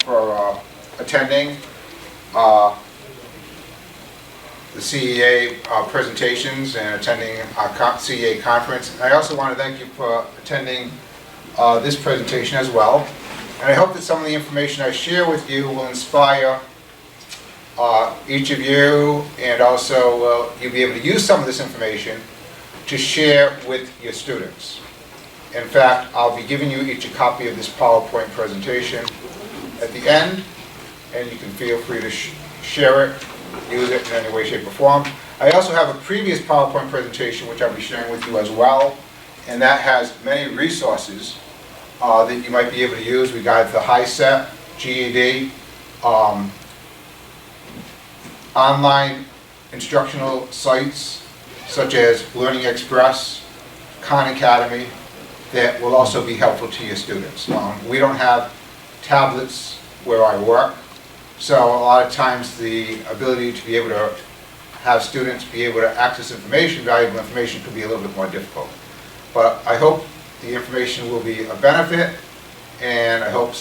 for attending the CEA presentations and attending our CEA conference. And I also want to thank you for attending this presentation as well. And I hope that some of the information I share with you will inspire each of you, and also you'll be able to use some of this information to share with your students. In fact, I'll be giving you each a copy of this PowerPoint presentation at the end, and you can feel free to share it, use it in any way, shape, or form. I also have a previous PowerPoint presentation which I'll be sharing with you as well, and that has many resources that you might be able to use regarding the HiSET, GED, online instructional sites such as Learning Express, Khan Academy, that will also be helpful to your students. We don't have tablets where I work, so a lot of times the ability to be able to have students be able to access information, valuable information, could be a little bit more difficult. But I hope the information will be a benefit, and I hope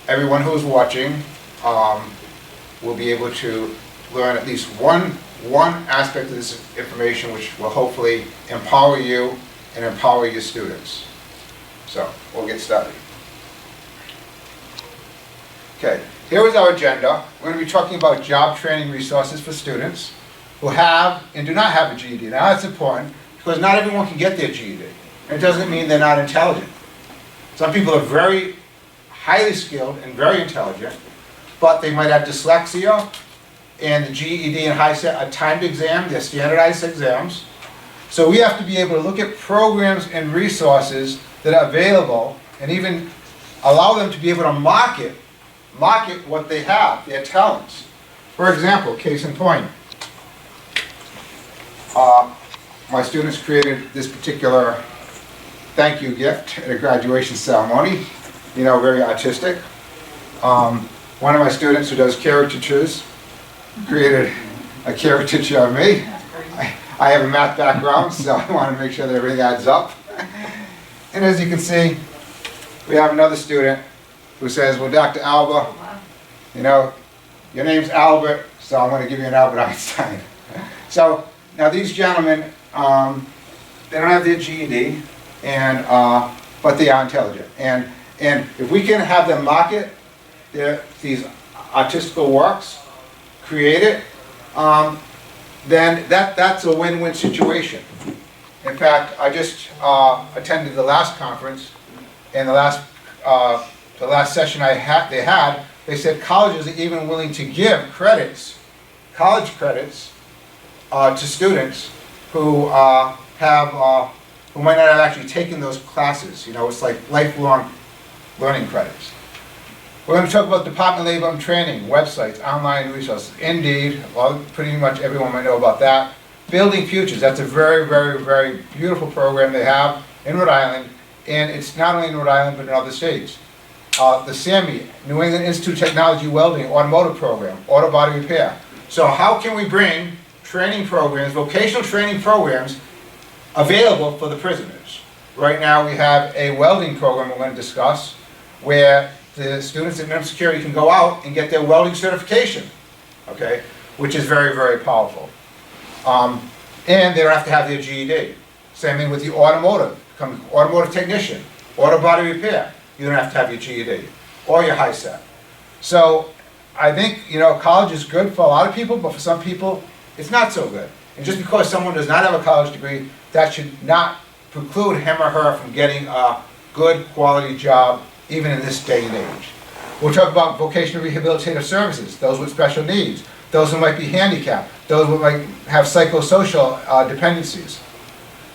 everyone who is watching will be able to learn at least one aspect of this information which will hopefully empower you and empower your students. So, we'll get started. Okay, here is our agenda. We're going to be talking about job training resources for students who have and do not have a GED. Now that's important because not everyone can get their GED. And it doesn't mean they're not intelligent. Some people are very highly skilled and very intelligent, but they might have dyslexia, and the GED and HiSET are timed exams, they're standardized exams. So we have to be able to look at programs and resources that are available and even allow them to be able to market what they have, their talents. For example, case in point, my students created this particular thank you gift at a graduation ceremony, you know, very artistic. One of my students who does caricatures created a caricature of me. I have a math background, so I want to make sure that everything adds up. And as you can see, we have another student who says, well, Dr. Alba, you know, your name's Albert, so I'm going to give you an Albert Einstein. So now these gentlemen, they don't have their GED, and but they are intelligent. And if we can have them market these artistical works, create it, then that's a win-win situation. In fact, I just attended the last conference, and the last session they said colleges are even willing to give credits, college credits, to students who who might not have actually taken those classes. You know, it's like lifelong learning credits. We're going to talk about Department of Labor and Training, websites, online resources. Indeed, well, pretty much everyone might know about that. Building Futures, that's a very, very, very beautiful program they have in Rhode Island, and it's not only in Rhode Island, but in other states. The SAMI, New England Institute of Technology Welding, Automotive Program, Auto Body Repair. So how can we bring training programs, vocational training programs, available for the prisoners? Right now we have a welding program we're going to discuss, where the students in minimum security can go out and get their welding certification, okay, which is very, very powerful. And they don't have to have their GED. Same thing with the automotive, become automotive technician, auto body repair. You don't have to have your GED or your HiSET. So I think, you know, college is good for a lot of people, but for some people, it's not so good. And just because someone does not have a college degree, that should not preclude him or her from getting a good quality job, even in this day and age. We'll talk about vocational rehabilitative services, those with special needs, those who might be handicapped, those who might have psychosocial dependencies.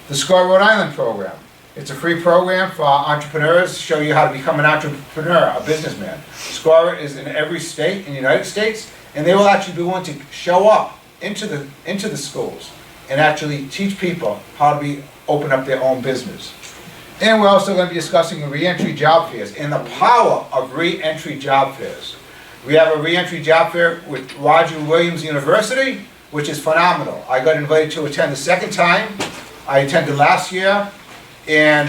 The SCORE Rhode Island program. It's a free program for entrepreneurs to show you how to become an entrepreneur, a businessman. SCORE is in every state in the United States, and they will actually be willing to show up into the schools and actually teach people how to open up their own business. And we're also going to be discussing re-entry job fairs and the power of re-entry job fairs. We have a re-entry job fair with Roger Williams University, which is phenomenal. I got invited to attend the second time. I attended last year, and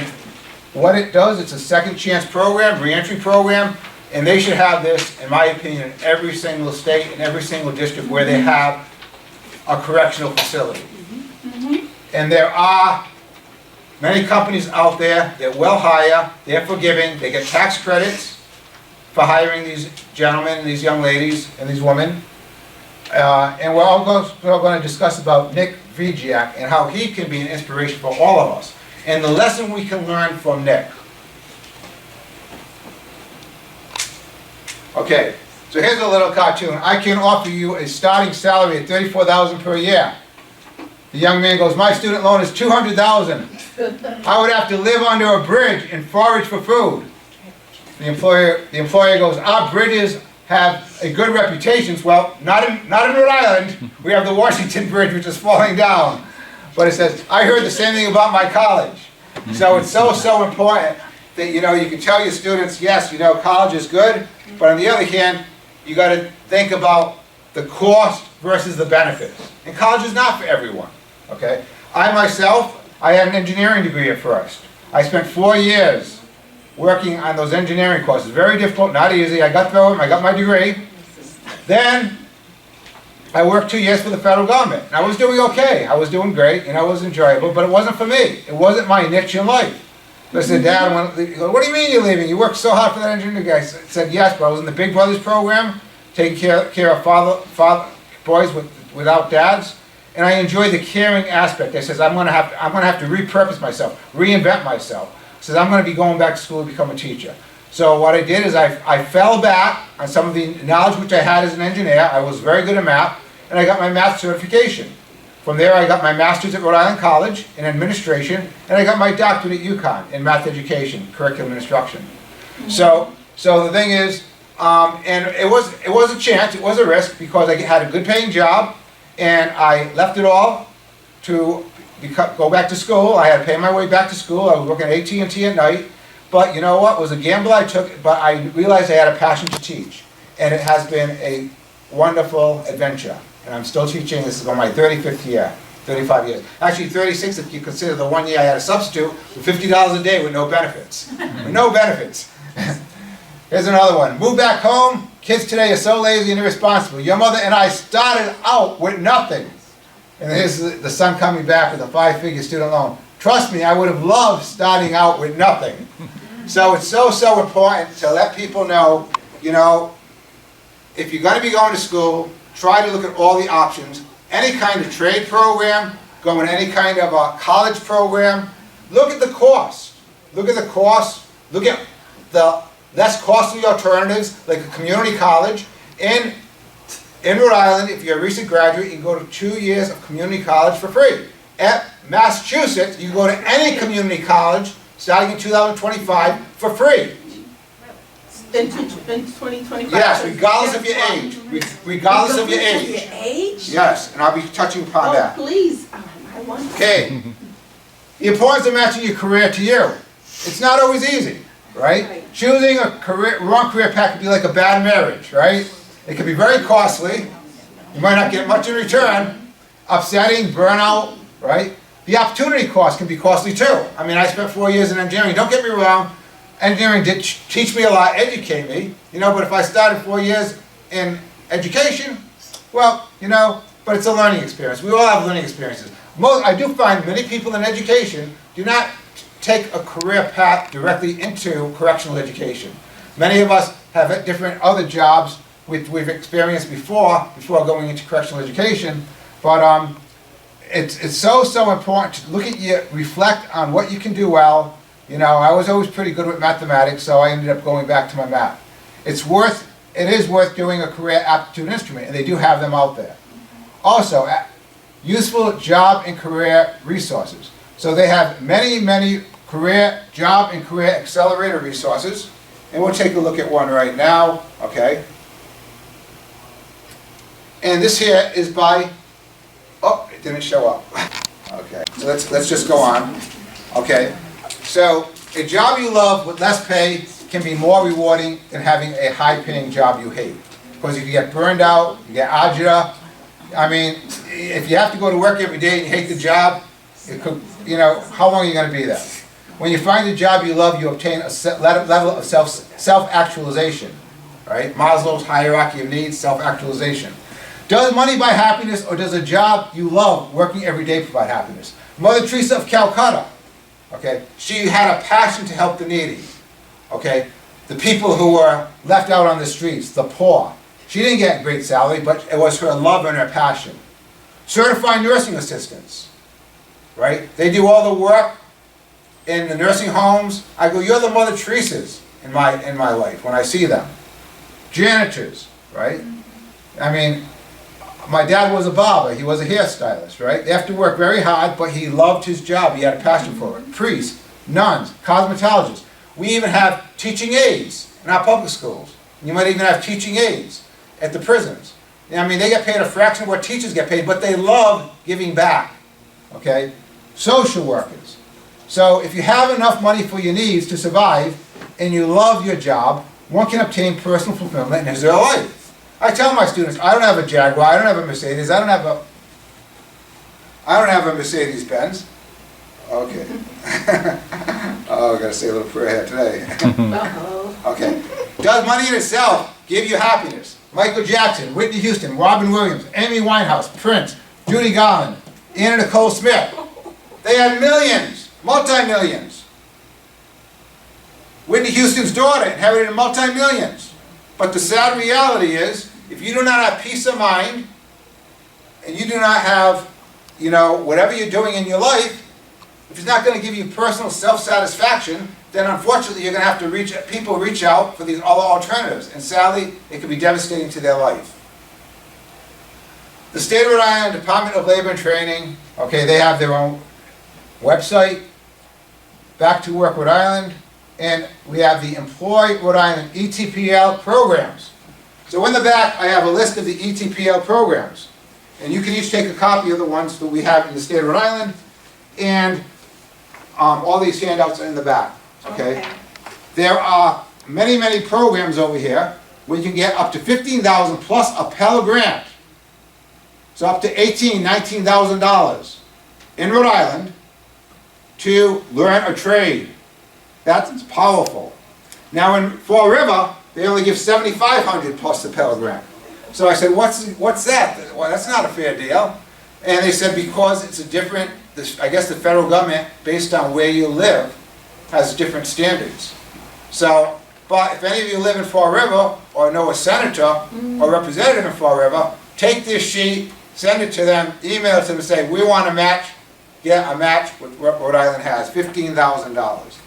what it does, it's a second chance program, re-entry program, And they should have this, in my opinion, in every single state, in every single district where they have a correctional facility. And there are many companies out there that will hire, they're forgiving, they get tax credits for hiring these gentlemen, these young ladies, and these women. And we're all going to discuss about Nick Vigiak and how he can be an inspiration for all of us. And the lesson we can learn from Nick. Okay, so here's a little cartoon. I can offer you a starting salary at $34,000 per year. The young man goes, my student loan is $200,000. I would have to live under a bridge and forage for food. The employer goes, our bridges have a good reputation. Well, not in Rhode Island. We have the Washington Bridge, which is falling down. But it says, I heard the same thing about my college. So it's so important that, you can tell your students, yes, college is good, but on the other hand, you got to think about the cost versus the benefits. And college is not for everyone, okay? I myself, I had an engineering degree at first. I spent 4 years working on those engineering courses. Very difficult, not easy. I got through them, I got my degree. Then I worked 2 years for the federal government. And I was doing okay. I was doing great, it was enjoyable, but it wasn't for me. It wasn't my niche in life. So I said, Dad, what do you mean you're leaving? You worked so hard for that engineering guy. I said, yes, but I was in the Big Brothers program, taking care of boys without dads, and I enjoyed the caring aspect. I said, I'm gonna have to repurpose myself, reinvent myself. I said, I'm gonna be going back to school to become a teacher. So what I did is I fell back on some of the knowledge which I had as an engineer. I was very good at math, and I got my math certification. From there, I got my master's at Rhode Island College in administration, and I got my doctorate at UConn in math education, curriculum instruction. So the thing is, and it was a chance, it was a risk, because I had a good paying job, and I left it all to go back to school. I had to pay my way back to school. I was working at AT&T at night, but you know what? It was a gamble I took, but I realized I had a passion to teach, and it has been a wonderful adventure. And I'm still teaching. This is on my 35th year, 35 years. Actually 36 if you consider the 1 year I had a substitute for $50 a day with no benefits. With no benefits. Here's another one. Move back home. Kids today are so lazy and irresponsible. Your mother and I started out with nothing. And here's the son coming back with a 5-figure student loan. Trust me, I would have loved starting out with nothing. So it's so important to let people know, if you're going to be going to school, try to look at all the options. Any kind of trade program, go in any kind of a college program. Look at the cost. Look at the cost. Look at the less costly alternatives, like a community college. In Rhode Island, if you're a recent graduate, you can go to 2 years of community college for free. At Massachusetts, you can go to any community college, starting in 2025, for free. In 2025? Yes, regardless of your age. Regardless of your age. Yes, and I'll be touching upon that. Oh, please. I want to. Okay. The importance of matching your career to you. It's not always easy, right? Choosing a wrong career path can be like a bad marriage, right? It can be very costly. You might not get much in return. Upsetting, burnout, right? The opportunity cost can be costly too. I mean, I spent 4 years in engineering. Don't get me wrong. Engineering did teach me a lot, educate me, but if I started 4 years in education, well, but it's a learning experience. We all have learning experiences. I do find many people in education do not take a career path directly into correctional education. Many of us have different other jobs which we've experienced before going into correctional education, but it's so important to look at reflect on what you can do well. I was always pretty good with mathematics, so I ended up going back to my math. It is worth doing a career aptitude instrument, and they do have them out there. Also, useful job and career resources. So they have many job and career accelerator resources, and we'll take a look at one right now, okay? And this here is by, it didn't show up. Okay, so let's just go on, okay? So, a job you love with less pay can be more rewarding than having a high-paying job you hate. Because if you get burned out, you get agita. I mean, if you have to go to work every day and you hate the job, it could, how long are you going to be there? When you find a job you love, you obtain a level of self-actualization, right? Maslow's hierarchy of needs, self-actualization. Does money buy happiness, or does a job you love working every day provide happiness? Mother Teresa of Calcutta, okay, she had a passion to help the needy, okay? The people who were left out on the streets, the poor. She didn't get a great salary, but it was her love and her passion. Certified nursing assistants, right? They do all the work in the nursing homes. I go, you're the Mother Teresa's in my life when I see them. Janitors, right? I mean, my dad was a barber, he was a hairstylist, right? They have to work very hard, but he loved his job, he had a passion for it. Priests, nuns, cosmetologists. We even have teaching aides in our public schools. You might even have teaching aides at the prisons. I mean, they get paid a fraction of what teachers get paid, but they love giving back, okay? Social workers. So if you have enough money for your needs to survive, and you love your job, one can obtain personal fulfillment in his or her life. I tell my students, I don't have a Jaguar, I don't have a Mercedes, I don't have a Mercedes-Benz. Okay. Oh, I gotta say a little prayer here today. Okay. Does money in itself give you happiness? Michael Jackson, Whitney Houston, Robin Williams, Amy Winehouse, Prince, Judy Garland, Anna Nicole Smith. They had millions, multi-millions. Whitney Houston's daughter inherited multi-millions. But the sad reality is, if you do not have peace of mind, and you do not have, whatever you're doing in your life, if it's not going to give you personal self-satisfaction, then unfortunately you're going to have to people reach out for these other alternatives. And sadly, it can be devastating to their life. The State of Rhode Island Department of Labor and Training, okay, they have their own website, Back to Work Rhode Island, and we have the Employ Rhode Island ETPL programs. So in the back, I have a list of the ETPL programs. And you can each take a copy of the ones that we have in the state of Rhode Island, and all these handouts are in the back, okay? There are many, many programs over here where you can get up to $15,000 plus a Pell Grant. So up to $18,000, $19,000 in Rhode Island to learn a trade. That's powerful. Now in Fall River, they only give $7,500 plus the Pell Grant. So I said, what's that? Well, that's not a fair deal. And they said because it's a different, I guess the federal government, based on where you live, has different standards. So, but if any of you live in Fall River, or know a senator or representative in Fall River, take this sheet, send it to them, email it to them and say, we want to match, get a match with what Rhode Island has, $15,000.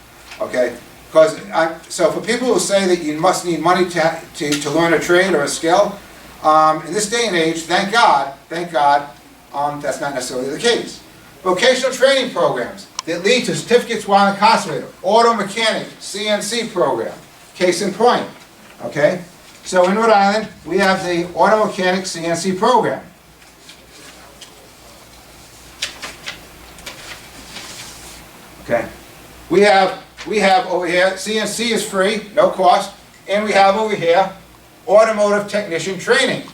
Okay? Because, so for people who say that you must need money to learn a trade or a skill, in this day and age, thank God, that's not necessarily the case. Vocational training programs that lead to certificates while incarcerated. Auto mechanic, CNC program. Case in point. Okay? So in Rhode Island, we have the auto mechanic CNC program. Okay. We have over here, CNC is free, no cost, and we have over here automotive technician training.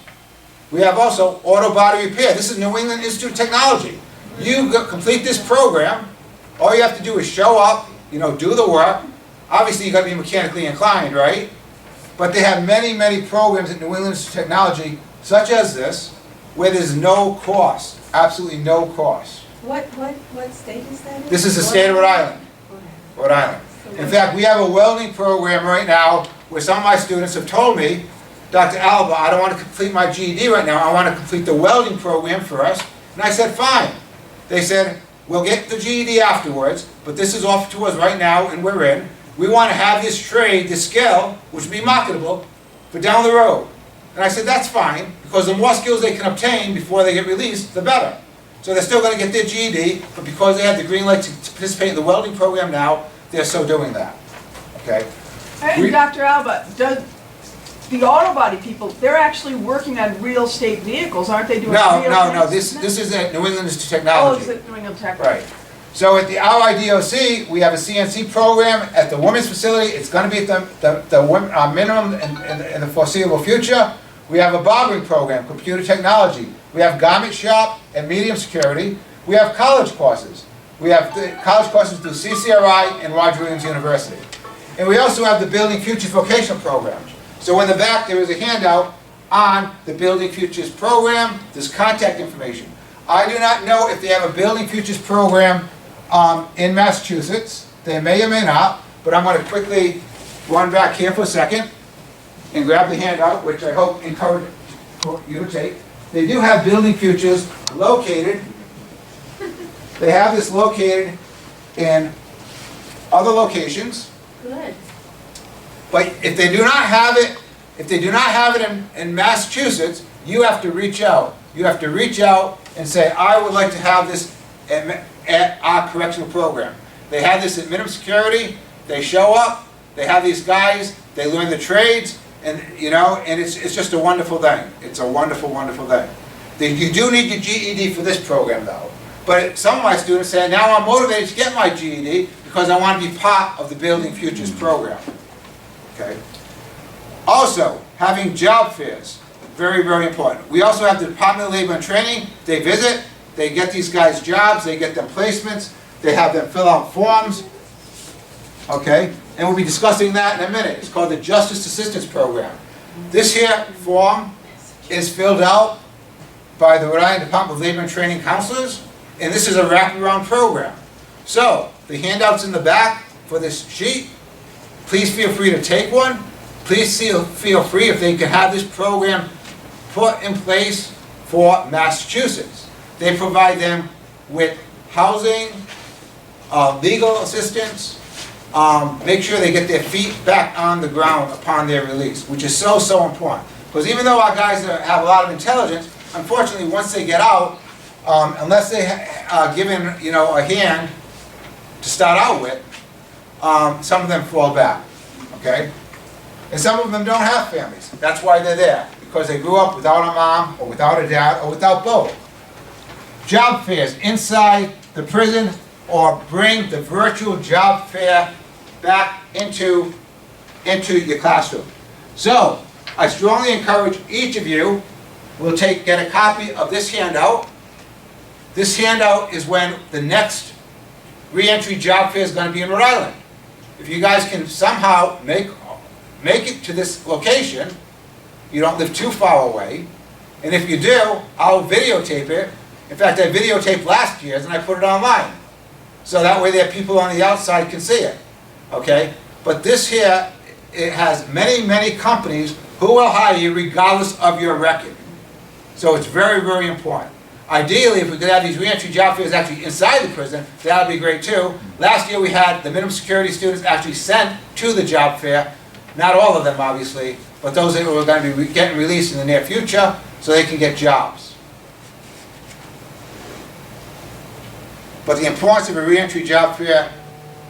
We have also auto body repair. This is New England Institute of Technology. You complete this program, all you have to do is show up, do the work. Obviously you've got to be mechanically inclined, right? But they have many, many programs at New England Institute of Technology, such as this, where there's no cost, absolutely no cost. What state is that in? This is the state of Rhode Island. Rhode Island. In fact, we have a welding program right now where some of my students have told me, Dr. Alba, I don't want to complete my GED right now, I want to complete the welding program first. And I said, fine. They said, we'll get the GED afterwards, but this is offered to us right now and we're in. We want to have this trade, this skill, which will be marketable, for down the road. And I said, that's fine, because the more skills they can obtain before they get released, the better. So they're still going to get their GED, but because they have the green light to participate in the welding program now, they're so doing that. Okay? Hey, Dr. Alba, the auto body people, they're actually working on real estate vehicles, aren't they doing No. This is at New England Institute of Technology. Oh, it's at New England Technology. Right. So at the RIDOC, we have a CNC program. At the women's facility, it's going to be at the minimum in the foreseeable future. We have a barbering program, computer technology. We have garment shop and medium security. We have college courses. We have the college courses through CCRI and Roger Williams University. And we also have the Building Futures vocational programs. So in the back, there is a handout on the Building Futures program. There's contact information. I do not know if they have a Building Futures program in Massachusetts. They may or may not, but I'm going to quickly run back here for a second and grab the handout, which I hope encourage you to take. They do have Building Futures located. They have this located in other locations. Good. But if they do not have it, in Massachusetts, you have to reach out. You have to reach out and say, I would like to have this at our correctional program. They have this at minimum security. They show up. They have these guys. They learn the trades, and and it's just a wonderful thing. It's a wonderful, wonderful thing. You do need your GED for this program, though. But some of my students say, now I'm motivated to get my GED because I want to be part of the Building Futures program. Okay. Also, having job fairs, very, very important. We also have the Department of Labor and Training. They visit, they get these guys jobs, they get them placements, they have them fill out forms. Okay, and we'll be discussing that in a minute. It's called the Justice Assistance Program. This here form is filled out by the Rhode Island Department of Labor and Training counselors, and this is a wraparound program. So, the handout's in the back for this sheet. Please feel free to take one. Please feel free if they can have this program put in place for Massachusetts. They provide them with housing, legal assistance, make sure they get their feet back on the ground upon their release, which is so, so important. Because even though our guys have a lot of intelligence, unfortunately, once they get out, unless they are given, a hand to start out with, some of them fall back, okay? And some of them don't have families. That's why they're there, because they grew up without a mom, or without a dad, or without both. Job fairs inside the prison, or bring the virtual job fair back into your classroom. So, I strongly encourage each of you will get a copy of this handout. This handout is when the next re-entry job fair is going to be in Rhode Island. If you guys can somehow make it to this location, you don't live too far away, and if you do, I'll videotape it. In fact, I videotaped last year's and I put it online. So that way there people on the outside can see it. Okay? But this here, it has many, many companies who will hire you regardless of your record. So it's very, very important. Ideally, if we could have these re-entry job fairs actually inside the prison, that would be great too. Last year we had the minimum security students actually sent to the job fair. Not all of them, obviously, but those that were going to be getting released in the near future so they can get jobs. But the importance of a re-entry job fair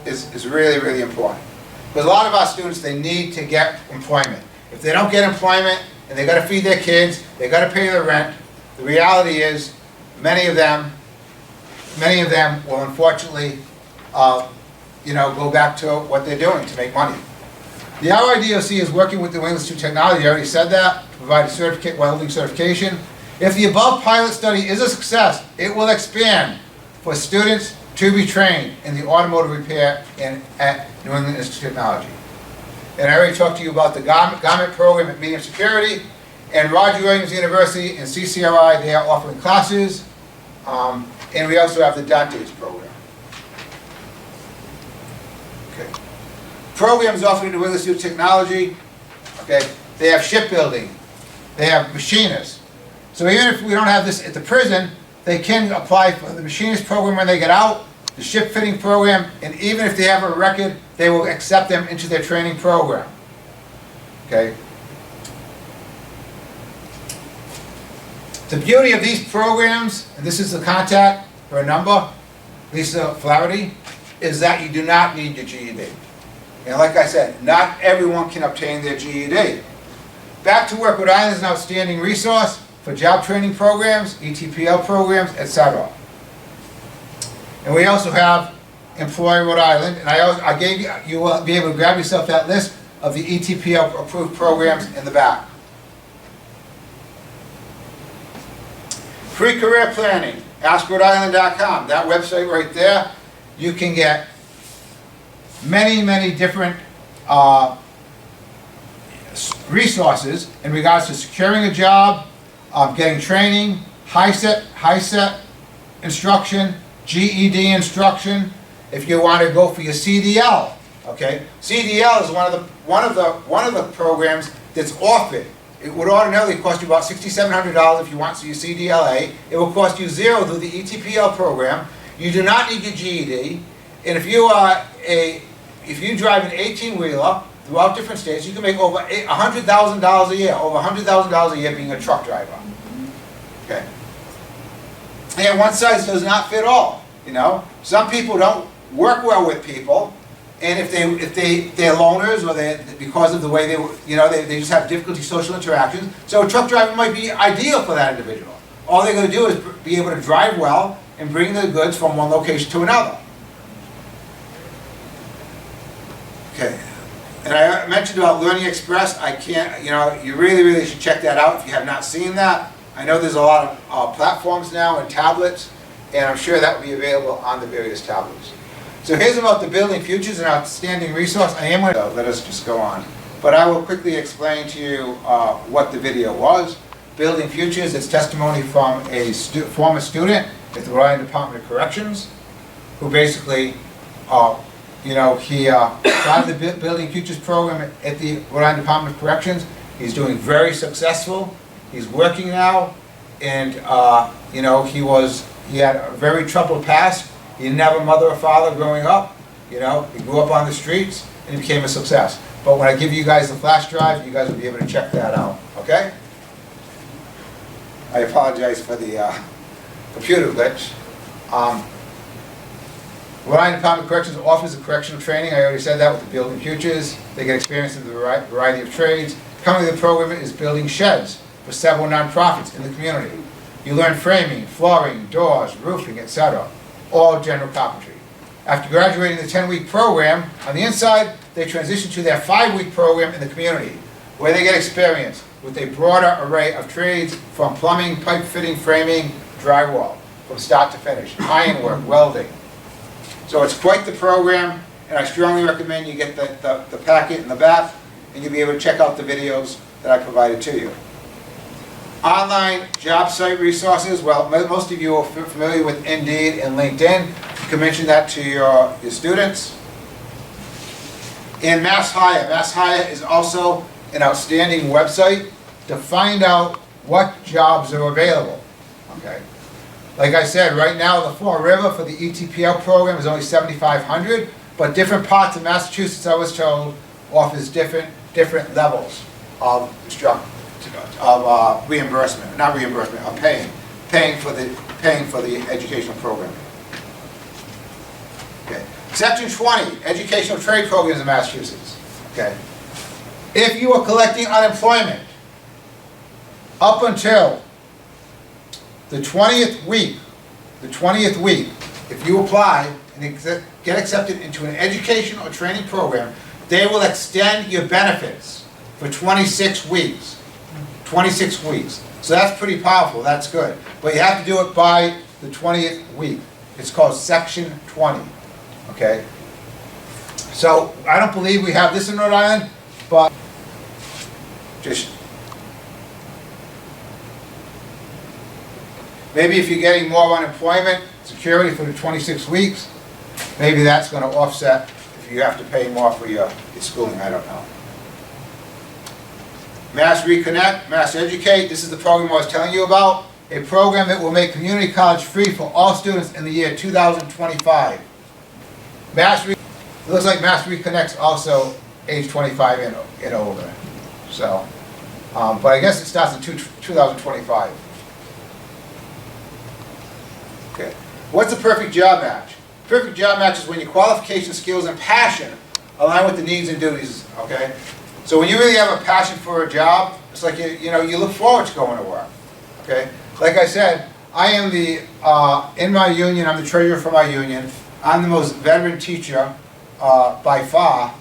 is really, really important. Because a lot of our students, they need to get employment. If they don't get employment and they've got to feed their kids, they've got to pay their rent, the reality is many of them will unfortunately go back to what they're doing to make money. The RIDOC is working with the New Institute of Technology, I already said that, to provide a welding certification. If the above pilot study is a success, it will expand for students to be trained in the automotive repair at New England Institute of Technology. And I already talked to you about the garment program at medium security, and Roger Williams University and CCRI, they are offering classes, and we also have the Dante's program. Okay. Programs offered at New England Institute of Technology, okay, they have shipbuilding, they have machinists. So even if we don't have this at the prison, they can apply for the machinist program when they get out, the ship fitting program, and even if they have a record, they will accept them into their training program. Okay. The beauty of these programs, and this is the contact, her number, Lisa Flaherty, is that you do not need your GED. And like I said, not everyone can obtain their GED. Back to Work Rhode Island is an outstanding resource for job training programs, ETPL programs, etc. And we also have Employ Rhode Island, and I gave you will be able to grab yourself that list of the ETPL approved programs in the back. Free career planning, AskRhodeIsland.com, that website right there. you can get many different resources in regards to securing a job, getting training, high set instruction, GED instruction. If you want to go for your CDL, okay? CDL is one of the programs that's offered. It would ordinarily cost you about $6,700 if you want your CDLA. It will cost you $0 through the ETPL program. You do not need your GED, and if you drive an 18-wheeler throughout different states, you can make over $100,000 a year, over $100,000 a year being a truck driver. Okay. And one size does not fit all. You know, some people don't work well with people, and if they're loners, or because of the way they just have difficulty social interactions. So a truck driver might be ideal for that individual. All they're going to do is be able to drive well and bring the goods from one location to another. Okay. And I mentioned about Learning Express. You really should check that out if you have not seen that. I know there's a lot of platforms now and tablets, and I'm sure that will be available on the various tablets. So here's about the Building Futures, an outstanding resource. I am going to let us just go on, but I will quickly explain to you what the video was. Building Futures is testimony from a former student at the Rhode Island Department of Corrections, who basically, he started the Building Futures program at the Rhode Island Department of Corrections. He's doing very successful. He's working now, and he had a very troubled past. He didn't have a mother or father growing up. He grew up on the streets, and he became a success. But when I give you guys the flash drive, you guys will be able to check that out. Okay? I apologize for the computer glitch. Rhode Island Department of Corrections offers a correctional training. I already said that with the Building Futures. They get experience in the variety of trades. Currently, the program is building sheds for several nonprofits in the community. You learn framing, flooring, doors, roofing, etc. All general carpentry. After graduating the 10-week program, on the inside, they transition to their 5-week program in the community, where they get experience with a broader array of trades from plumbing, pipe fitting, framing, drywall, from start to finish, ironwork, welding. So it's quite the program, and I strongly recommend you get the packet in the back, and you'll be able to check out the videos that I provided to you. Online job site resources. Well, most of you are familiar with Indeed and LinkedIn. You can mention that to your students. And Mass Hire. Mass Hire is also an outstanding website to find out what jobs are available. Okay. Like I said, right now the Fall River for the ETPL program is only $7,500, but different parts of Massachusetts, I was told, offers different levels of reimbursement, not reimbursement, of paying for the educational program. Okay. Section 20, educational trade programs in Massachusetts. Okay. If you are collecting unemployment up until the 20th week, if you apply and get accepted into an education or training program, they will extend your benefits for 26 weeks. 26 weeks. So that's pretty powerful, that's good. But you have to do it by the 20th week. It's called Section 20. Okay? So I don't believe we have this in Rhode Island, but just maybe if you're getting more unemployment security for the 26 weeks, maybe that's going to offset if you have to pay more for your schooling, I don't know. Mass Reconnect, Mass Educate, this is the program I was telling you about. A program that will make community college free for all students in the year 2025. It looks like Mass Reconnect's also age 25 and older. So, but I guess it starts in 2025. Okay. What's the perfect job match? Perfect job match is when your qualifications, skills, and passion align with the needs and duties, okay? So when you really have a passion for a job, it's like you look forward to going to work, okay? Like I said, I am in my union, I'm the treasurer for my union. I'm the most veteran teacher by far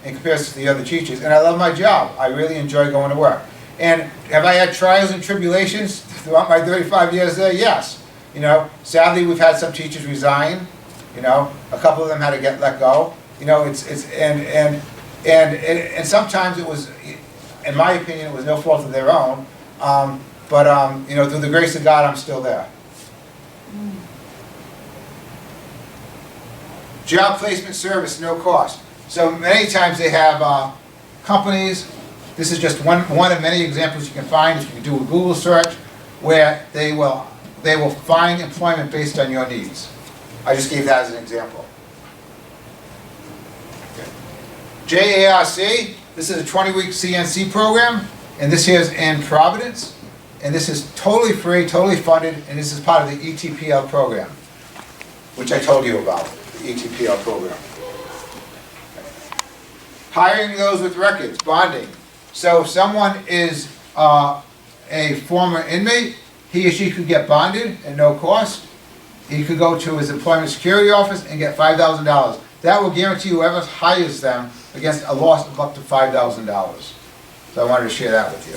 in comparison to the other teachers, and I love my job. I really enjoy going to work. And have I had trials and tribulations throughout my 35 years there? Yes. Sadly we've had some teachers resign, you know, a couple of them had to get let go, you know, and sometimes it was, in my opinion, it was no fault of their own, but you know, through the grace of God, I'm still there. Job placement service, no cost. So many times they have companies, this is just one of many examples you can find if you can do a Google search, where they will find employment based on your needs. I just gave that as an example. Okay. JARC, this is a 20-week CNC program, and this here is in Providence, and this is totally free, totally funded, and this is part of the ETPL program, which I told you about, the ETPL program. Hiring those with records, bonding. So if someone is a former inmate, he or she could get bonded at no cost. He could go to his employment security office and get $5,000. That will guarantee whoever hires them against a loss of up to $5,000. So I wanted to share that with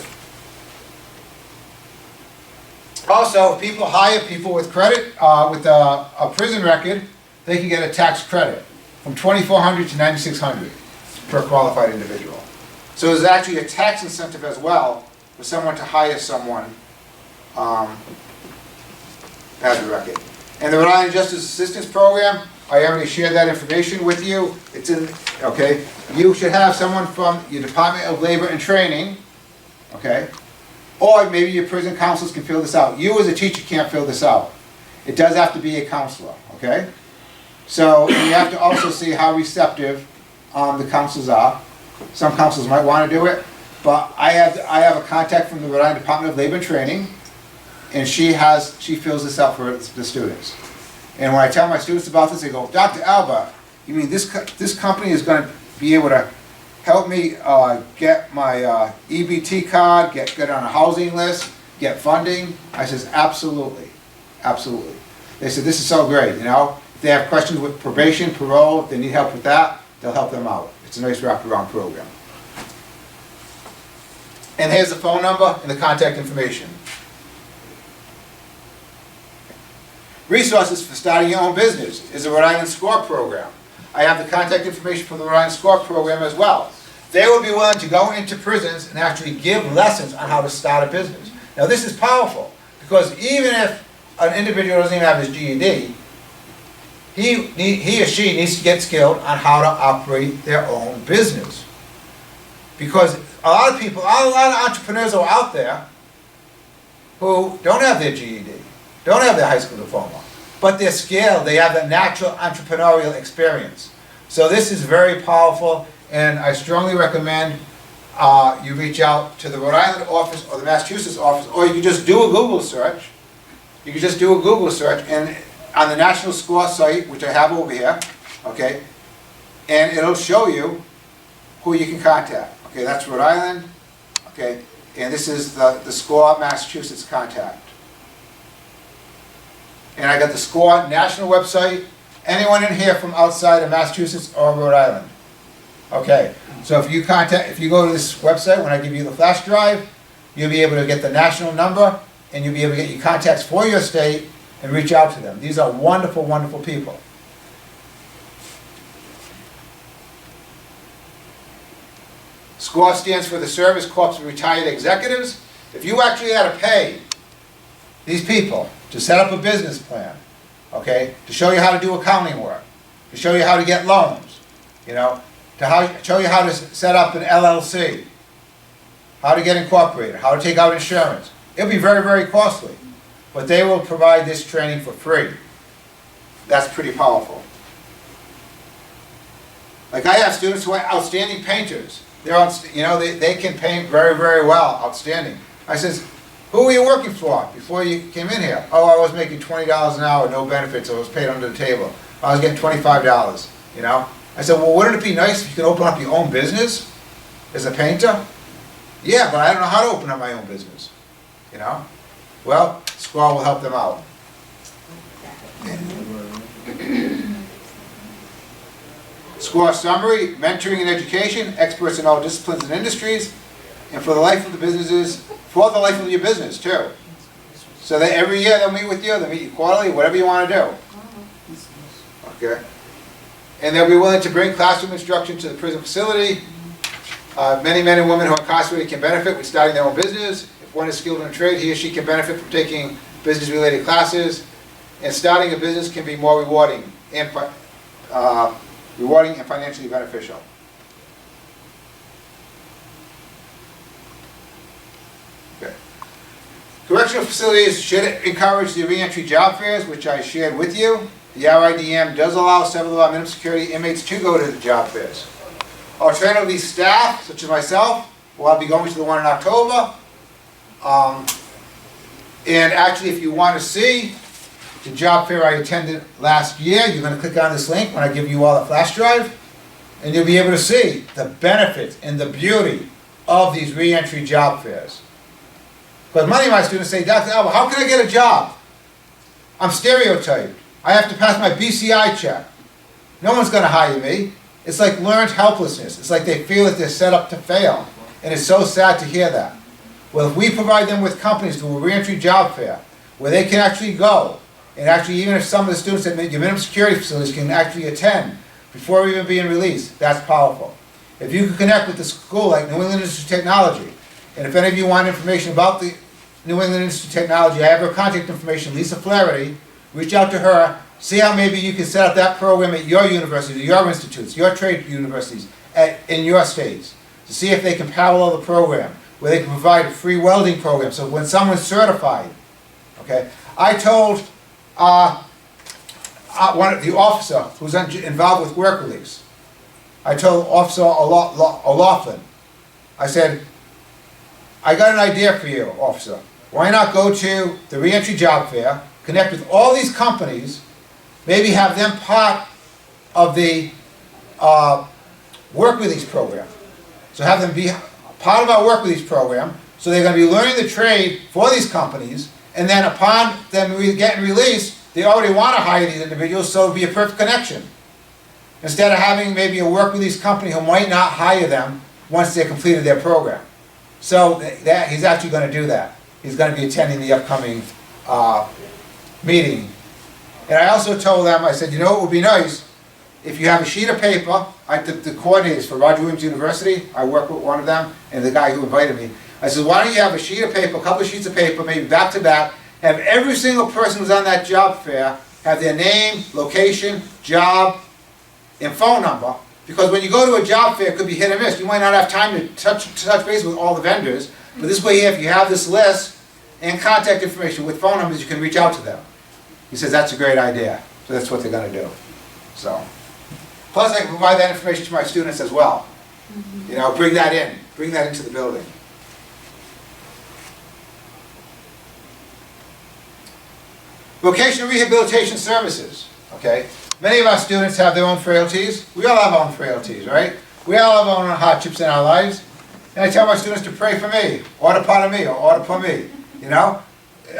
you. Also, if people hire people with credit, with a prison record, they can get a tax credit from $2,400 to $9,600 per qualified individual. So there's actually a tax incentive as well for someone to hire someone as a record. And the Rhode Island Justice Assistance Program, I already shared that information with you. It's in, okay, you should have someone from your Department of Labor and Training, okay, or maybe your prison counselors can fill this out. You as a teacher can't fill this out. It does have to be a counselor, okay? So you have to also see how receptive the counselors are. Some counselors might want to do it, but I have a contact from the Rhode Island Department of Labor and Training, and she fills this out for the students. And when I tell my students about this, they go, Dr. Alba, you mean this company is going to be able to help me get my EBT card, get on a housing list, get funding? I says, absolutely, absolutely. They said, this is so great, you know. If they have questions with probation, parole, if they need help with that, they'll help them out. It's a nice wraparound program. And here's the phone number and the contact information. Resources for starting your own business is the Rhode Island SCORE program. I have the contact information for the Rhode Island SCORE program as well. They will be willing to go into prisons and actually give lessons on how to start a business. Now this is powerful, because even if an individual doesn't even have his GED, he or she needs to get skilled on how to operate their own business. Because a lot of entrepreneurs are out there who don't have their GED, don't have their high school diploma, but they're skilled, they have a natural entrepreneurial experience. So this is very powerful, and I strongly recommend you reach out to the Rhode Island office or the Massachusetts office, or you can just do a Google search. You can just do a Google search, and on the National SCORE site, which I have over here, okay, and it'll show you who you can contact. Okay, that's Rhode Island, okay, and this is the SCORE Massachusetts contact. And I got the SCORE national website. Anyone in here from outside of Massachusetts or Rhode Island? Okay, so if you go to this website, when I give you the flash drive, you'll be able to get the national number, and you'll be able to get your contacts for your state and reach out to them. These are wonderful, wonderful people. SCORE stands for the Service Corps of Retired Executives. If you actually had to pay these people to set up a business plan, okay, to show you how to do accounting work, to show you how to get loans, you know, to show you how to set up an LLC, how to get incorporated, how to take out insurance, it'll be very, very costly. But they will provide this training for free. That's pretty powerful. Like I have students who are outstanding painters. They can paint very, very well, outstanding. I says, who were you working for before you came in here? Oh, I was making $20 an hour, no benefits, I was paid under the table. I was getting $25, you know? I said, well, wouldn't it be nice if you could open up your own business as a painter? Yeah, but I don't know how to open up my own business, you know? Well, SCORE will help them out. SCORE summary, mentoring and education, experts in all disciplines and industries, and for the life of the businesses, for the life of your business too. So that every year they'll meet with you, they'll meet you quarterly, whatever you want to do. Okay? And they'll be willing to bring classroom instruction to the prison facility. Many men and women who are incarcerated can benefit with starting their own business. If one is skilled in a trade, he or she can benefit from taking business-related classes. And starting a business can be more rewarding and financially beneficial. Okay. Correctional facilities should encourage the reentry job fairs, which I shared with you. The RIDM does allow several of our minimum security inmates to go to the job fairs. Alternatively, staff, such as myself, will I'll be going to the one in October. And actually, if you want to see the job fair I attended last year, you're going to click on this link when I give you all the flash drive, and you'll be able to see the benefits and the beauty of these reentry job fairs. Because many of my students say, Dr. Alba, how can I get a job? I'm stereotyped. I have to pass my BCI check. No one's going to hire me. It's like learned helplessness. It's like they feel that they're set up to fail. And it's so sad to hear that. Well, if we provide them with companies through a reentry job fair, where they can actually go, and actually even if some of the students at your minimum security facilities can actually attend before even being released, that's powerful. If you can connect with the school like New England Institute of Technology, and if any of you want information about the New England Institute of Technology, I have her contact information, Lisa Flaherty. Reach out to her, see how maybe you can set up that program at your university, your institutes, your trade universities, in your states, to see if they can parallel the program, where they can provide a free welding program, so when someone's certified, okay. I told the officer who's involved with work release, I told Officer O'Laughlin, I said, I got an idea for you, officer. Why not go to the reentry job fair, connect with all these companies, maybe have them part of the work release program. So have them be part of our work release program, so they're going to be learning the trade for these companies, and then upon them getting released, they already want to hire these individuals, so it would be a perfect connection. Instead of having maybe a work release company who might not hire them once they've completed their program. So he's actually going to do that. He's going to be attending the upcoming meeting. And I also told them, I said, you know, it would be nice if you have a sheet of paper. The coordinators for Roger Williams University, I work with one of them, and the guy who invited me. I said, why don't you have a sheet of paper, a couple of sheets of paper, maybe back to back, have every single person who's on that job fair have their name, location, job, and phone number. Because when you go to a job fair, it could be hit or miss. You might not have time to touch base with all the vendors. But this way, if you have this list and contact information with phone numbers, you can reach out to them. He says that's a great idea. So that's what they're going to do. So, plus I can provide that information to my students as well. You know, bring that into the building. Vocational rehabilitation services. Okay. Many of our students have their own frailties. We all have our own frailties, right? We all have our own hardships in our lives. And I tell my students to pray for me, or to part of me, or for me. You know?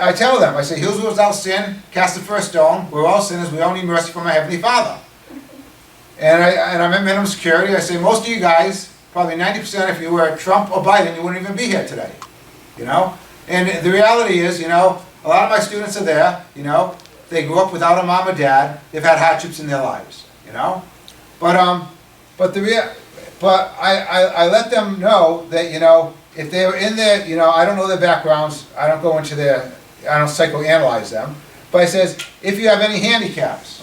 I tell them, I say, he who without sin, cast the first stone. We're all sinners. We all need mercy from our Heavenly Father. And I'm at minimum security. I say, most of you guys, probably 90%, if you were Trump or Biden, you wouldn't even be here today. You know? And the reality is, you know, a lot of my students are there, you know. They grew up without a mom or dad. They've had hardships in their lives, you know. But I let them know that, you know, if they were in there, you know, I don't know their backgrounds. I don't go into I don't psychoanalyze them. But I says, if you have any handicaps,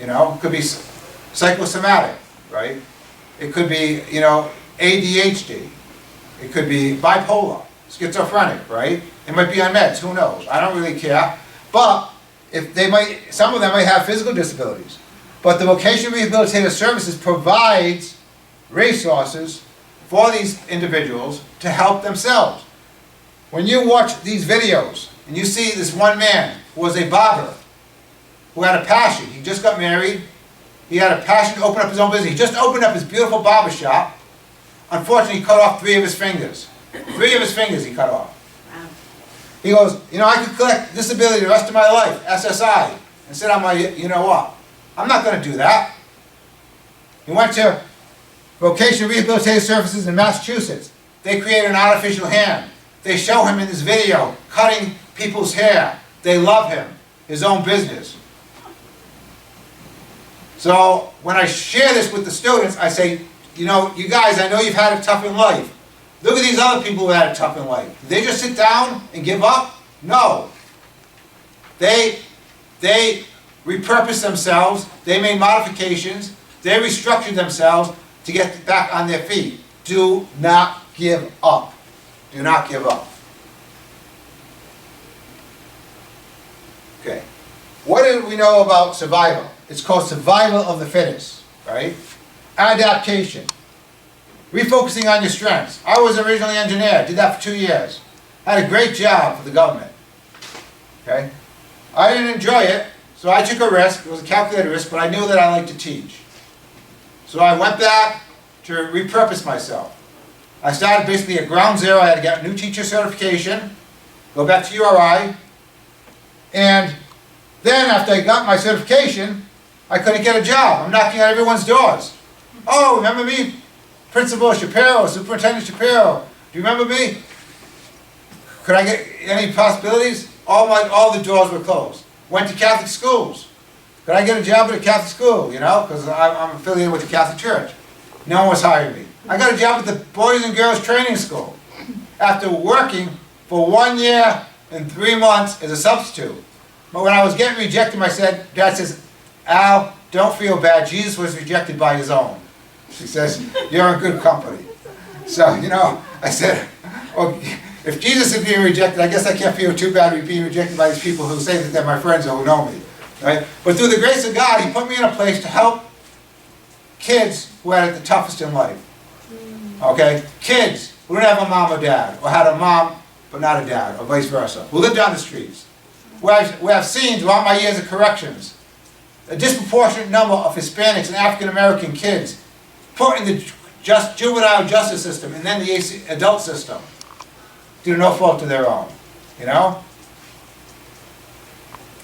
you know, it could be psychosomatic, right? It could be, you know, ADHD. It could be bipolar, schizophrenic, right? It might be on meds. Who knows? I don't really care. But some of them might have physical disabilities. But the Vocational Rehabilitative Services provides resources for these individuals to help themselves. When you watch these videos and you see this one man who was a barber, who had a passion, he just got married, he had a passion to open up his own business. He just opened up his beautiful barber shop. Unfortunately, he cut off 3 of his fingers. 3 of his fingers he cut off. He goes, you know, I could collect disability the rest of my life, SSI. And said, you know what? I'm not going to do that. He went to Vocational Rehabilitation Services in Massachusetts. They created an artificial hand. They show him in this video cutting people's hair. They love him, his own business. So when I share this with the students, I say, you know, you guys, I know you've had it tough in life. Look at these other people who had it tough in life. Did they just sit down and give up? No. They repurposed themselves, they made modifications, they restructured themselves to get back on their feet. Do not give up. Do not give up. Okay. What do we know about survival? It's called survival of the fittest, right? Adaptation. Refocusing on your strengths. I was originally an engineer, did that for 2 years. Had a great job for the government. Okay? I didn't enjoy it, so I took a risk. It was a calculated risk, but I knew that I liked to teach. So I went back to repurpose myself. I started basically at ground zero. I had to get a new teacher certification, go back to URI, and then after I got my certification, I couldn't get a job. I'm knocking on everyone's doors. Oh, remember me? Principal Shapiro, Superintendent Shapiro. Do you remember me? Could I get any possibilities? All the doors were closed. Went to Catholic schools. Could I get a job at a Catholic school, you know? Because I'm affiliated with the Catholic Church. No one was hiring me. I got a job at the Boys and Girls Training School. After working for 1 year and 3 months as a substitute. But when I was getting rejected, Dad says, Al, don't feel bad. Jesus was rejected by his own. She says, you're in good company. So, you know, I said, well, if Jesus is being rejected, I guess I can't feel too bad being rejected by these people who say that they're my friends or who know me. Right? But through the grace of God, He put me in a place to help kids who had it the toughest in life. Okay? Kids who didn't have a mom or dad, or had a mom but not a dad, or vice versa, who lived on the streets. Where I've seen throughout my years of corrections, a disproportionate number of Hispanics and African American kids put in the juvenile justice system and then the adult system due to no fault of their own, you know?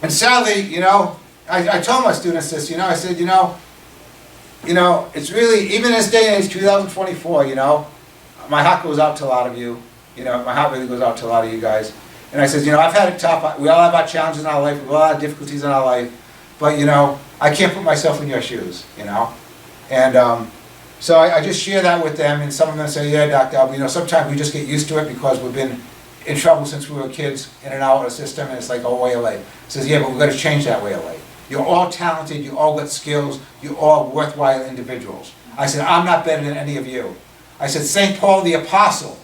And sadly, you know, I told my students this, you know, I said, you know, it's really, even in this day and age, 2024, you know, my heart goes out to a lot of you, you know, my heart really goes out to a lot of you guys. And I said, you know, I've had it tough, we all have our challenges in our life, we have a lot of difficulties in our life, but, you know, I can't put myself in your shoes, you know? And so I just share that with them, and some of them say, yeah, Dr. Alba, you know, sometimes we just get used to it because we've been in trouble since we were kids, in and out of the system, and it's like, oh, way of life. He says, yeah, but we've got to change that way of life. You're all talented, you all got skills, you're all worthwhile individuals. I said, I'm not better than any of you. I said, St. Paul the Apostle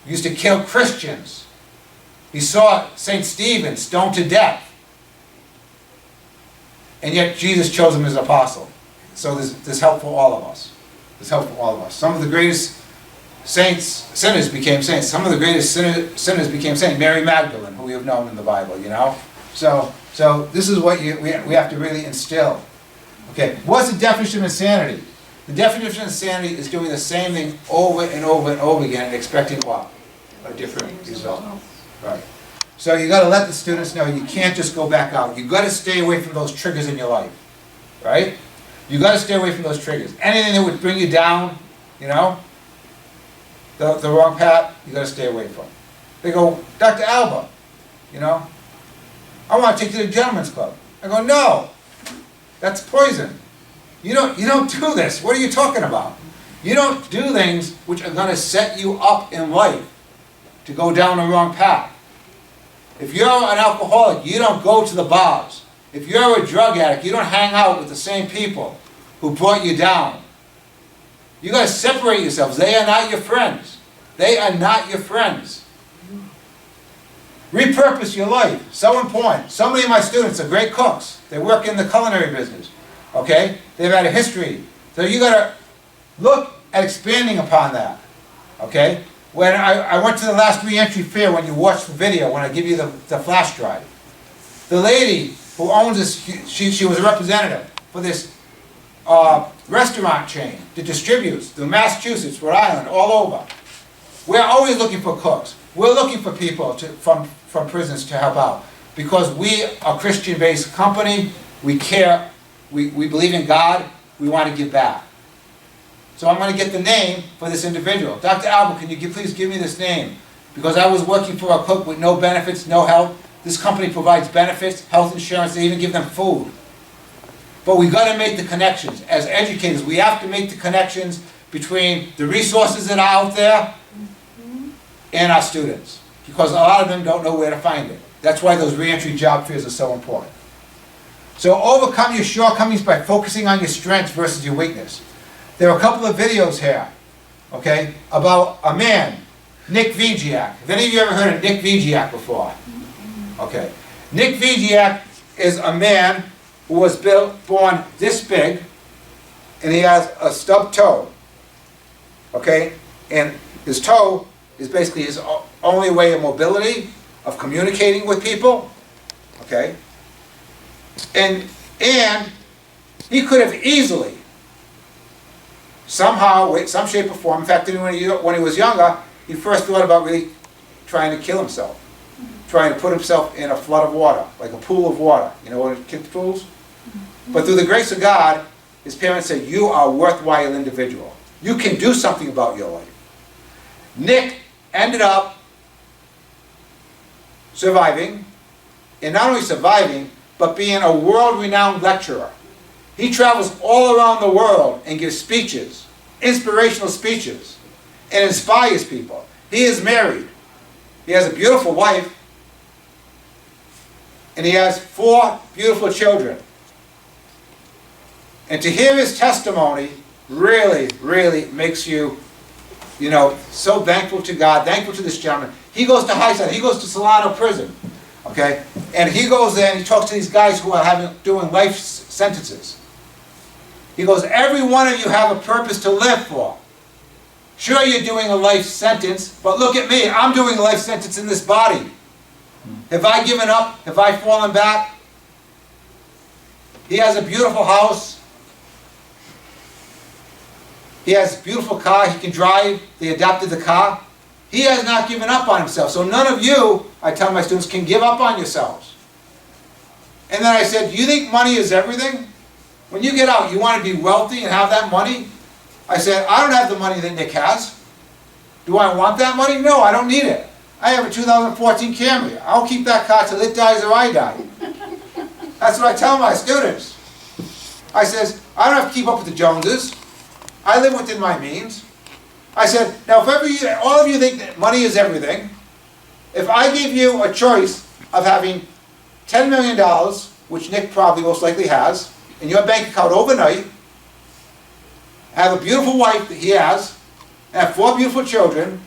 used to kill Christians. He saw St. Stephen stoned to death. And yet Jesus chose him as apostle. So there's help for all of us. There's help for all of us. Some of the greatest sinners became saints. Some of the greatest sinners became saints. Mary Magdalene, who we have known in the Bible, you know. So this is what we have to really instill. Okay, what's the definition of insanity? The definition of insanity is doing the same thing over and over and over again and expecting what? A different result. Right. So you got to let the students know you can't just go back out. You got to stay away from those triggers in your life. Right? You got to stay away from those triggers. Anything that would bring you down, you know, the wrong path, you got to stay away from. They go, Dr. Alba, you know, I want to take you to the gentleman's club. I go, no, that's poison. You don't do this. What are you talking about? You don't do things which are going to set you up in life to go down the wrong path. If you're an alcoholic, you don't go to the bars. If you're a drug addict, you don't hang out with the same people who brought you down. You got to separate yourselves. They are not your friends. They are not your friends. Repurpose your life. So important. So many of my students are great cooks. They work in the culinary business. Okay? They've had a history. So you got to look at expanding upon that. Okay? When I went to the last re-entry fair, when you watch the video, when I give you the flash drive, the lady who owns this, she was a representative for this restaurant chain that distributes through Massachusetts, Rhode Island, all over. We're always looking for cooks. We're looking for people from prisons to help out because we are a Christian-based company. We care. We believe in God. We want to give back. So I'm going to get the name for this individual. Dr. Alba, can you please give me this name? Because I was working for a cook with no benefits, no help. This company provides benefits, health insurance, they even give them food. But we gotta make the connections. As educators, we have to make the connections between the resources that are out there and our students. Because a lot of them don't know where to find it. That's why those reentry job fairs are so important. So overcome your shortcomings by focusing on your strengths versus your weakness. There are a couple of videos here, okay, about a man, Nick Vigiak. Have any of you ever heard of Nick Vigiak before? Okay. Nick Vigiak is a man who was born this big, and he has a stub toe, okay? And his toe is basically his only way of mobility, of communicating with people, okay? And he could have easily, somehow, in some shape or form, in fact, when he was younger, he first thought about really trying to kill himself, trying to put himself in a flood of water, like a pool of water. You know what kids' pools? But through the grace of God, his parents said, you are a worthwhile individual. You can do something about your life. Nick ended up surviving, and not only surviving, but being a world-renowned lecturer. He travels all around the world and gives speeches, inspirational speeches, and inspires people. He is married. He has a beautiful wife, and he has 4 beautiful children. And to hear his testimony really, really makes you, so thankful to God, thankful to this gentleman. He goes to he goes to Solano prison, okay? And he goes there and he talks to these guys who are doing life sentences. He goes, every one of you have a purpose to live for. Sure, you're doing a life sentence, but look at me, I'm doing a life sentence in this body. Have I given up? Have I fallen back? He has a beautiful house. He has a beautiful car. He can drive. They adopted the car. He has not given up on himself. So none of you, I tell my students, can give up on yourselves. And then I said, do you think money is everything? When you get out, you want to be wealthy and have that money? I said, I don't have the money that Nick has. Do I want that money? No, I don't need it. I have a 2014 Camry. I'll keep that car till it dies or I die. That's what I tell my students. I says, I don't have to keep up with the Joneses. I live within my means. I said, now if all of you think that money is everything, if I gave you a choice of having $10 million, which Nick probably most likely has, in your bank account overnight, have a beautiful wife that he has, and have 4 beautiful children,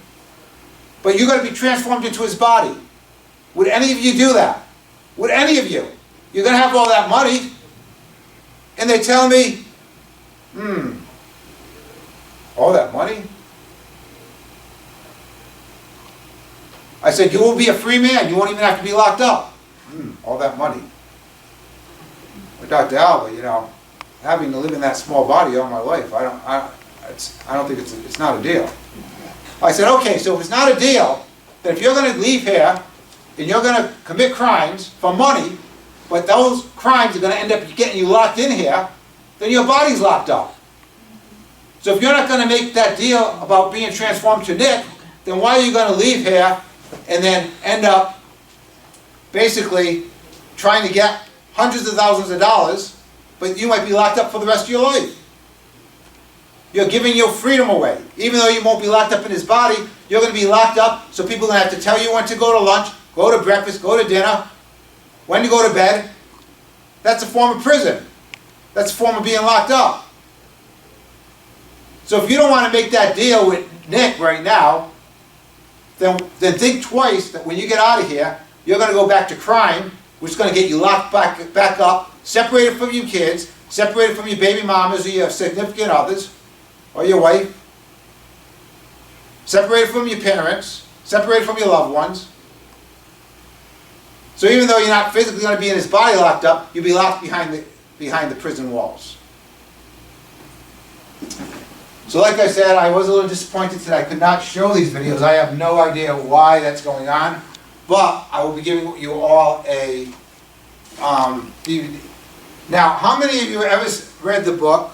but you're going to be transformed into his body. Would any of you do that? Would any of you? You're going to have all that money, and they tell me, all that money? I said, you will be a free man. You won't even have to be locked up. All that money. But Dr. Alba, having to live in that small body all my life, I don't think it's not a deal. I said, okay, so if it's not a deal, then if you're going to leave here and you're going to commit crimes for money, but those crimes are going to end up getting you locked in here, then your body's locked up. So if you're not going to make that deal about being transformed to Nick, then why are you going to leave here and then end up basically trying to get hundreds of thousands of dollars, but you might be locked up for the rest of your life? You're giving your freedom away. Even though you won't be locked up in his body, you're going to be locked up, so people are going to have to tell you when to go to lunch, go to breakfast, go to dinner, when to go to bed. That's a form of prison. That's a form of being locked up. So if you don't want to make that deal with Nick right now, then think twice that when you get out of here, you're going to go back to crime, which is going to get you locked back up, separated from your kids, separated from your baby mamas or your significant others, or your wife, separated from your parents, separated from your loved ones. So even though you're not physically going to be in his body locked up, you'll be locked behind the prison walls. So like I said, I was a little disappointed that I could not show these videos. I have no idea why that's going on, but I will be giving you all a DVD. Now, how many of you have ever read the book,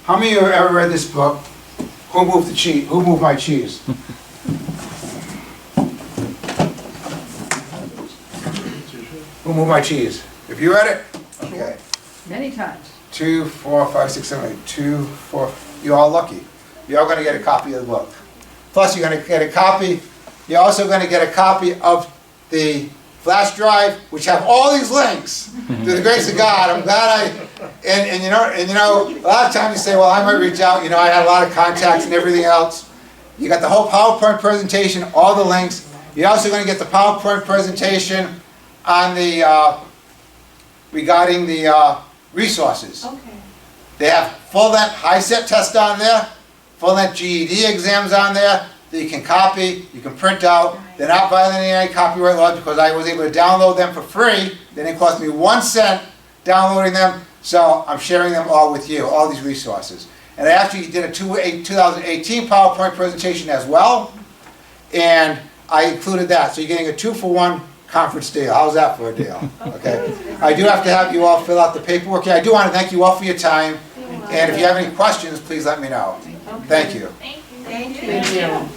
how many of you have ever read this book, Who Moved the Cheese? Who Moved My Cheese? Who moved my cheese? Have you read it? Okay. Many times. 2, 4, 5, 6, 7, 8. 2, 4. You're all lucky. You're all going to get a copy of the book. Plus, you're going to get a copy. You're also going to get a copy of the flash drive, which have all these links. Through the grace of God, I'm glad and you know, a lot of times you say, well, I might reach out. You know, I had a lot of contacts and everything else. You got the whole PowerPoint presentation, all the links. You're also going to get the PowerPoint presentation on the regarding the resources. Okay. They have full-length high-set test on there, full-length GED exams on there that you can copy, you can print out. They're not violating any copyright laws because I was able to download them for free. They didn't cost me 1 cent downloading them, so I'm sharing them all with you, all these resources. And I actually did a 2018 PowerPoint presentation as well, and I included that. So you're getting a 2-for-1 conference deal. How's that for a deal? Okay. I do have to have you all fill out the paperwork. I do want to thank you all for your time. And if you have any questions, please let me know. Thank you. Thank you.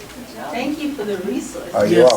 Thank you for the resources. Oh, you're welcome.